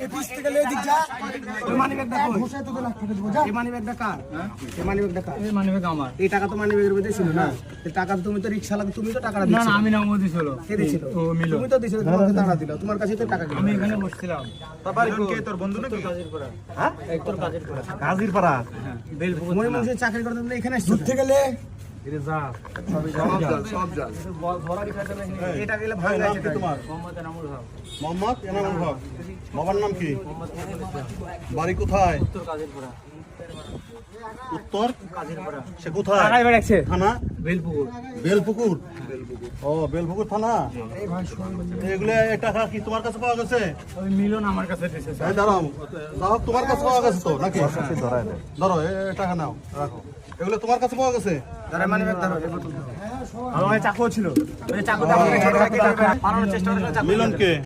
এই পিস থেকে লে দিক যা এই মানি ব্যাগটা কই ঘুষায় তো লাখ টাকা দেব যা এই মানি ব্যাগটা কার এই মানি ব্যাগটা কার এই মানি ব্যাগ আমার এই টাকা তো মানি ব্যাগের মধ্যে ছিল না এই টাকা তুমি তো রিকশা লাগা তুমি তো টাকাটা দিছো না আমি না ও দিছিল কে দিছিল ও মিলো তুমি তো দিছিল তোমাকে টাকা দিল তোমার কাছে তো টাকা আমি এখানে বসছিলাম তারপর কে তোর বন্ধু নাকি কাজের পাড়া হ্যাঁ এক তোর কাজের পাড়া কাজের পাড়া বেলপুকুর মই মানুষের চাকরি করতে তুমি এখানে আসছো দূর থেকে লে এরে যা সব যা ভরারি খাতে না এটা গেলে ভাই আছে তোমার মোহাম্মদ এনামুল হক মোহাম্মদ এনামুল হক বাবার নাম কি বাড়ি কোথায় উত্তর কাজের পাড়া উত্তর কাজের পাড়া সে কোথায় থানায় বেড়াচ্ছে থানা বেলপুকুর বেলপুকুর ও বেলপুকুর থানা এগুলো এই টাকা কি তোমার কাছে পাওয়া গেছে ওই মিলন আমার কাছে দিয়েছে এই দাঁড়াও যা হোক তোমার কাছে পাওয়া গেছে তো নাকি ধরো এই টাকা নাও রাখো এগুলো তোমার কাছে পাওয়া গেছে ধরে মানে ব্যাগ ধরো এই বোতল আমার চাকু ছিল ওই চাকুটা আমাকে ছোট করে পালানোর চেষ্টা করেছিল মিলনকে